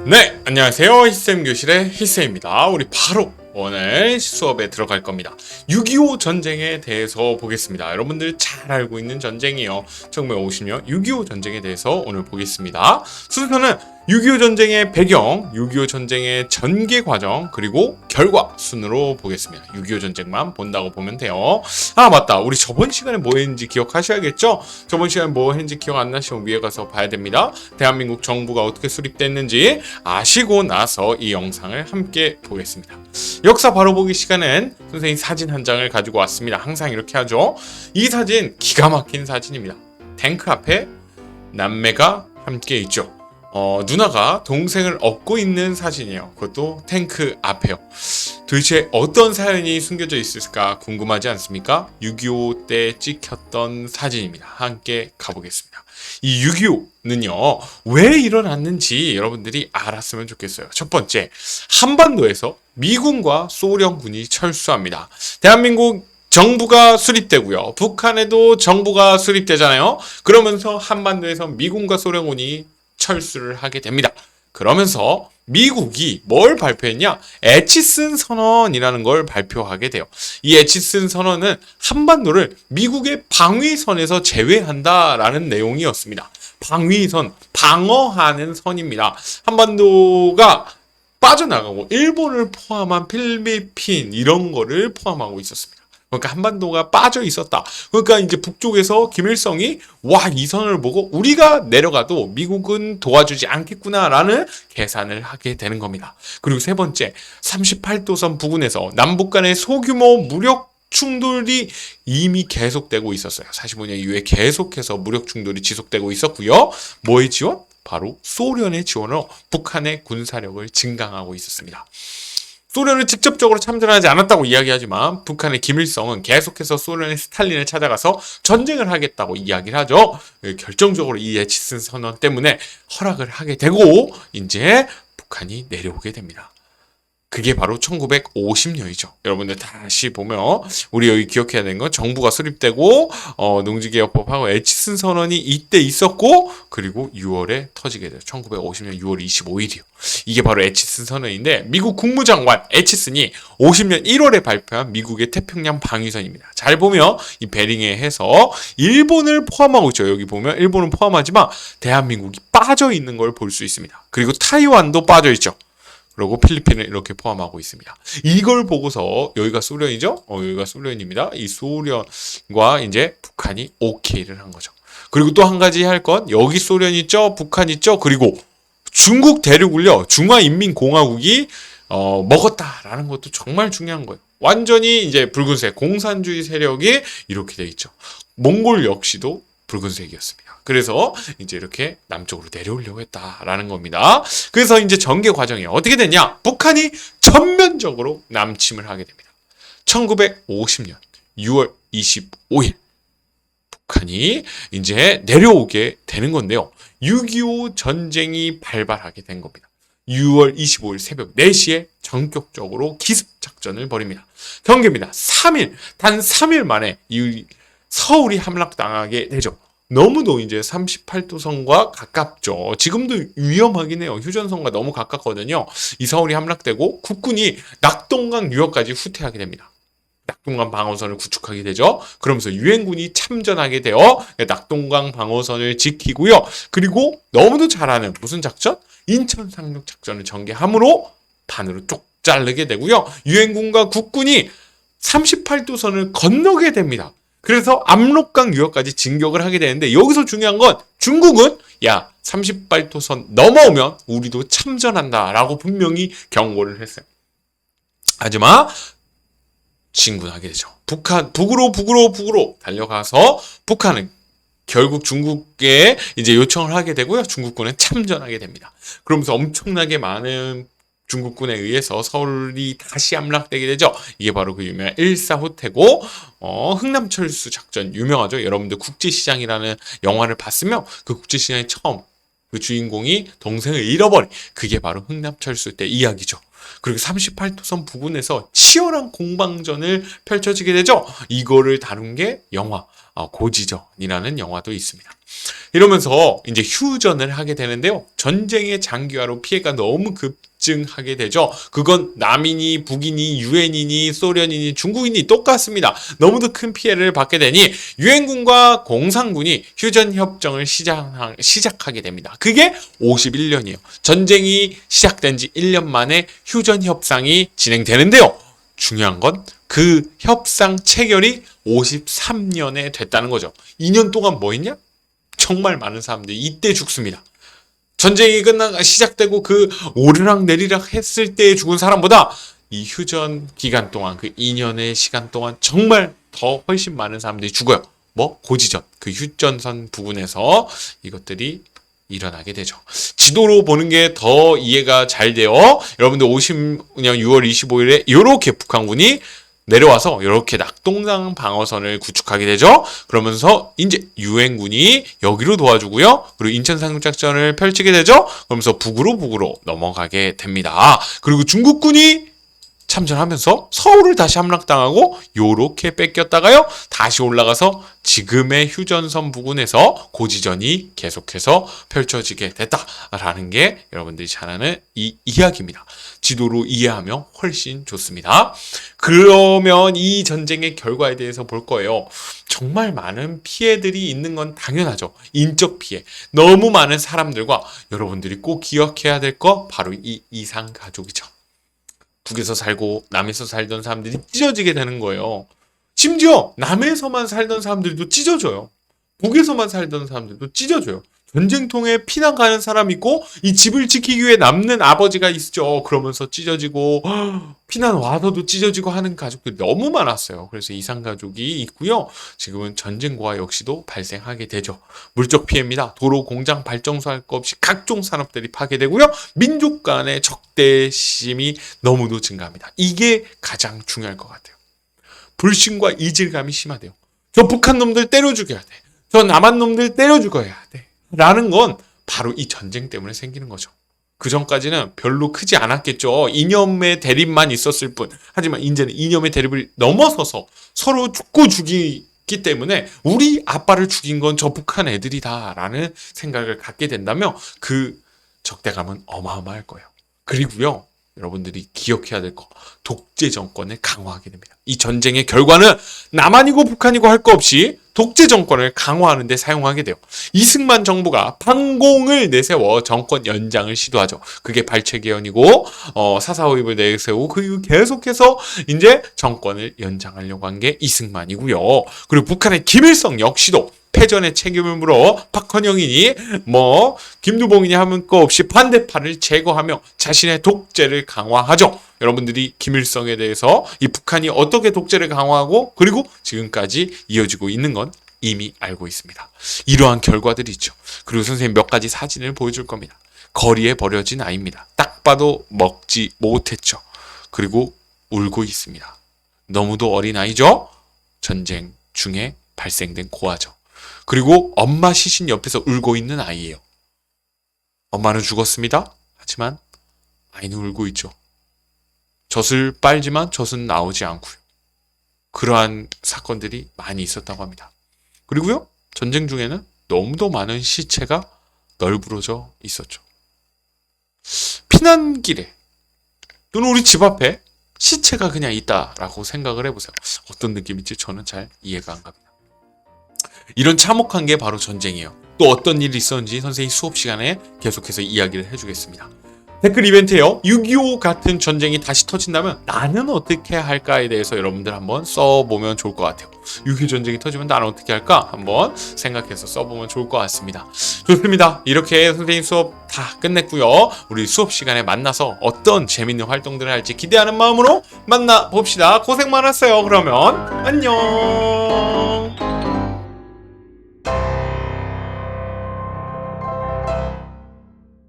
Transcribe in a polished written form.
네, 안녕하세요. 히쌤교실의 히쌤입니다. 우리 바로 오늘 수업에 들어갈 겁니다. 6.25 전쟁에 대해서 보겠습니다. 여러분들 잘 알고 있는 전쟁이에요. 1950년 6.25 전쟁에 대해서 오늘 보겠습니다. 순서는 6.25 전쟁의 배경, 6.25 전쟁의 전개 과정, 그리고 결과 순으로 보겠습니다. 6.25 전쟁만 본다고 보면 돼요. 아, 맞다. 우리 저번 시간에 뭐 했는지 기억하셔야겠죠? 저번 시간에 뭐 했는지 기억 안 나시면 위에 가서 봐야 됩니다. 대한민국 정부가 어떻게 수립됐는지 아시고 나서 이 영상을 함께 보겠습니다. 역사 바로 보기 시간엔 선생님 사진 한 장을 가지고 왔습니다. 항상 이렇게 하죠. 이 사진 기가 막힌 사진입니다. 탱크 앞에 남매가 함께 있죠. 누나가 동생을 업고 있는 사진이에요. 그것도 탱크 앞에요. 도대체 어떤 사연이 숨겨져 있을까 궁금하지 않습니까? 6.25 때 찍혔던 사진입니다. 함께 가보겠습니다. 이 6.25는요, 왜 일어났는지 여러분들이 알았으면 좋겠어요. 첫 번째, 한반도에서 미군과 소련군이 철수합니다. 대한민국 정부가 수립되고요. 북한에도 정부가 수립되잖아요. 그러면서 한반도에서 미군과 소련군이 철수를 하게 됩니다. 그러면서 미국이 뭘 발표했냐? 에치슨 선언이라는 걸 발표하게 돼요. 이 에치슨 선언은 한반도를 미국의 방위선에서 제외한다라는 내용이었습니다. 방위선, 방어하는 선입니다. 한반도가 빠져나가고 일본을 포함한 필리핀 이런 거를 포함하고 있었습니다. 그러니까 한반도가 빠져 있었다. 그러니까 이제 북쪽에서 김일성이 이 선을 보고 우리가 내려가도 미국은 도와주지 않겠구나라는 계산을 하게 되는 겁니다. 그리고 세 번째, 38도선 부근에서 남북 간의 소규모 무력 충돌이 이미 계속되고 있었어요. 45년 이후에 계속해서 무력 충돌이 지속되고 있었고요. 뭐의 지원? 바로 소련의 지원으로 북한의 군사력을 증강하고 있었습니다. 소련은 직접적으로 참전하지 않았다고 이야기하지만 북한의 김일성은 계속해서 소련의 스탈린을 찾아가서 전쟁을 하겠다고 이야기를 하죠. 결정적으로 이 에치슨 선언 때문에 허락을 하게 되고 이제 북한이 내려오게 됩니다. 그게 바로 1950년이죠. 여러분들 다시 보면 우리 여기 기억해야 되는 건 정부가 수립되고 농지개혁법하고 에치슨 선언이 이때 있었고 그리고 6월에 터지게 돼요. 1950년 6월 25일이요. 이게 바로 에치슨 선언인데 미국 국무장관 에치슨이 50년 1월에 발표한 미국의 태평양 방위선입니다. 잘 보면 이 베링에 해서 일본을 포함하고 있죠. 여기 보면 일본은 포함하지만 대한민국이 빠져 있는 걸 볼 수 있습니다. 그리고 타이완도 빠져 있죠. 그리고 필리핀을 이렇게 포함하고 있습니다. 이걸 보고서 여기가 소련이죠? 여기가 소련입니다. 이 소련과 이제 북한이 오케이를 한 거죠. 그리고 또 한 가지 할 건 여기 소련 있죠? 북한 있죠? 그리고 중국 대륙을요. 중화인민공화국이 먹었다라는 것도 정말 중요한 거예요. 완전히 이제 붉은색 공산주의 세력이 이렇게 돼 있죠. 몽골 역시도 붉은색이었습니다. 그래서 이제 이렇게 남쪽으로 내려오려고 했다라는 겁니다. 그래서 이제 전개 과정이 어떻게 됐냐? 북한이 전면적으로 남침을 하게 됩니다. 1950년 6월 25일 북한이 이제 내려오게 되는 건데요. 6.25 전쟁이 발발하게 된 겁니다. 6월 25일 새벽 4시에 전격적으로 기습작전을 벌입니다. 경계입니다. 단 3일 만에 이 서울이 함락당하게 되죠. 너무도 이제 38도선과 가깝죠. 지금도 위험하긴 해요. 휴전선과 너무 가깝거든요. 이 서울이 함락되고 국군이 낙동강 유역까지 후퇴하게 됩니다. 낙동강 방어선을 구축하게 되죠. 그러면서 유엔군이 참전하게 되어 낙동강 방어선을 지키고요. 그리고 너무도 잘하는 무슨 작전? 인천 상륙 작전을 전개함으로 반으로 쪽 자르게 되고요. 유엔군과 국군이 38도선을 건너게 됩니다. 그래서 압록강 유역까지 진격을 하게 되는데 여기서 중요한 건 중국은 38도선 넘어오면 우리도 참전한다라고 분명히 경고를 했어요. 하지만 진군하게 되죠. 북으로 달려가서 북한은 결국 중국에 이제 요청을 하게 되고요. 중국군은 참전하게 됩니다. 그러면서 엄청나게 많은 중국군에 의해서 서울이 다시 함락되게 되죠. 이게 바로 그 유명한 일사후퇴고 흥남철수 작전 유명하죠. 여러분들 국제시장이라는 영화를 봤으면 그 국제시장이 처음 그 주인공이 동생을 잃어버린 그게 바로 흥남철수 때 이야기죠. 그리고 38도선 부근에서 치열한 공방전을 펼쳐지게 되죠. 이거를 다룬 게 영화 고지전이라는 영화도 있습니다. 이러면서 이제 휴전을 하게 되는데요. 전쟁의 장기화로 피해가 너무 급증하게 되죠. 그건 남이니 북이니 유엔이니 소련이니 중국이니 똑같습니다. 너무도 큰 피해를 받게 되니 유엔군과 공산군이 휴전 협정을 시작하게 됩니다. 그게 51년이에요. 전쟁이 시작된 지 1년 만에 휴전 협상이 진행되는데요. 중요한 건 그 협상 체결이 53년에 됐다는 거죠. 2년 동안 뭐 했냐? 정말 많은 사람들이 이때 죽습니다. 전쟁이 시작되고 그 오르락 내리락 했을 때 죽은 사람보다 이 휴전 기간 동안 그 2년의 시간 동안 정말 더 훨씬 많은 사람들이 죽어요. 고지전, 그 휴전선 부근에서 이것들이 일어나게 되죠. 지도로 보는 게 더 이해가 잘 돼요. 여러분들 50년 6월 25일에 이렇게 북한군이 내려와서 이렇게 낙동강 방어선을 구축하게 되죠. 그러면서 이제 유엔군이 여기로 도와주고요. 그리고 인천 상륙작전을 펼치게 되죠. 그러면서 북으로 넘어가게 됩니다. 그리고 중국군이 참전하면서 서울을 다시 함락당하고 요렇게 뺏겼다가요. 다시 올라가서 지금의 휴전선 부근에서 고지전이 계속해서 펼쳐지게 됐다라는 게 여러분들이 잘 아는 이 이야기입니다. 지도로 이해하면 훨씬 좋습니다. 그러면 이 전쟁의 결과에 대해서 볼 거예요. 정말 많은 피해들이 있는 건 당연하죠. 인적 피해. 너무 많은 사람들과 여러분들이 꼭 기억해야 될 거 바로 이 이산 가족이죠. 북에서 살고 남에서 살던 사람들이 찢어지게 되는 거예요. 심지어 남에서만 살던 사람들도 찢어져요. 북에서만 살던 사람들도 찢어져요. 전쟁통에 피난 가는 사람 있고 이 집을 지키기 위해 남는 아버지가 있죠. 그러면서 찢어지고 피난 와서도 찢어지고 하는 가족들이 너무 많았어요. 그래서 이산 가족이 있고요. 지금은 전쟁과 역시도 발생하게 되죠. 물적 피해입니다. 도로, 공장, 발전소 할 것 없이 각종 산업들이 파괴되고요. 민족 간의 적대심이 너무도 증가합니다. 이게 가장 중요할 것 같아요. 불신과 이질감이 심하대요. 저 북한 놈들 때려 죽여야 돼. 저 남한 놈들 때려 죽어야 돼. 라는 건 바로 이 전쟁 때문에 생기는 거죠. 그 전까지는 별로 크지 않았겠죠. 이념의 대립만 있었을 뿐. 하지만 이제는 이념의 대립을 넘어서서 서로 죽고 죽이기 때문에 우리 아빠를 죽인 건 저 북한 애들이다라는 생각을 갖게 된다면 그 적대감은 어마어마할 거예요. 그리고요. 여러분들이 기억해야 될 거, 독재 정권을 강화하게 됩니다. 이 전쟁의 결과는 남한이고 북한이고 할 거 없이 독재 정권을 강화하는 데 사용하게 돼요. 이승만 정부가 반공을 내세워 정권 연장을 시도하죠. 그게 발췌개헌이고 사사오입을 내세우고 그리고 계속해서 이제 정권을 연장하려고 한 게 이승만이고요. 그리고 북한의 김일성 역시도 패전의 책임을 물어 박헌영이니 김두봉이니 하면 거 없이 반대파를 제거하며 자신의 독재를 강화하죠. 여러분들이 김일성에 대해서 이 북한이 어떻게 독재를 강화하고 그리고 지금까지 이어지고 있는 건 이미 알고 있습니다. 이러한 결과들이 있죠. 그리고 선생님 몇 가지 사진을 보여줄 겁니다. 거리에 버려진 아이입니다. 딱 봐도 먹지 못했죠. 그리고 울고 있습니다. 너무도 어린 아이죠. 전쟁 중에 발생된 고아죠. 그리고 엄마 시신 옆에서 울고 있는 아이예요. 엄마는 죽었습니다. 하지만 아이는 울고 있죠. 젖을 빨지만 젖은 나오지 않고요. 그러한 사건들이 많이 있었다고 합니다. 그리고요. 전쟁 중에는 너무도 많은 시체가 널브러져 있었죠. 피난길에 또는 우리 집 앞에 시체가 그냥 있다라고 생각을 해보세요. 어떤 느낌일지 저는 잘 이해가 안 갑니다. 이런 참혹한 게 바로 전쟁이에요. 또 어떤 일이 있었는지 선생님 수업 시간에 계속해서 이야기를 해주겠습니다. 댓글 이벤트에요. 6.25 같은 전쟁이 다시 터진다면 나는 어떻게 할까에 대해서 여러분들 한번 써보면 좋을 것 같아요. 6.25 전쟁이 터지면 나는 어떻게 할까? 한번 생각해서 써보면 좋을 것 같습니다. 좋습니다. 이렇게 선생님 수업 다 끝냈고요. 우리 수업 시간에 만나서 어떤 재밌는 활동들을 할지 기대하는 마음으로 만나봅시다. 고생 많았어요. 그러면 안녕.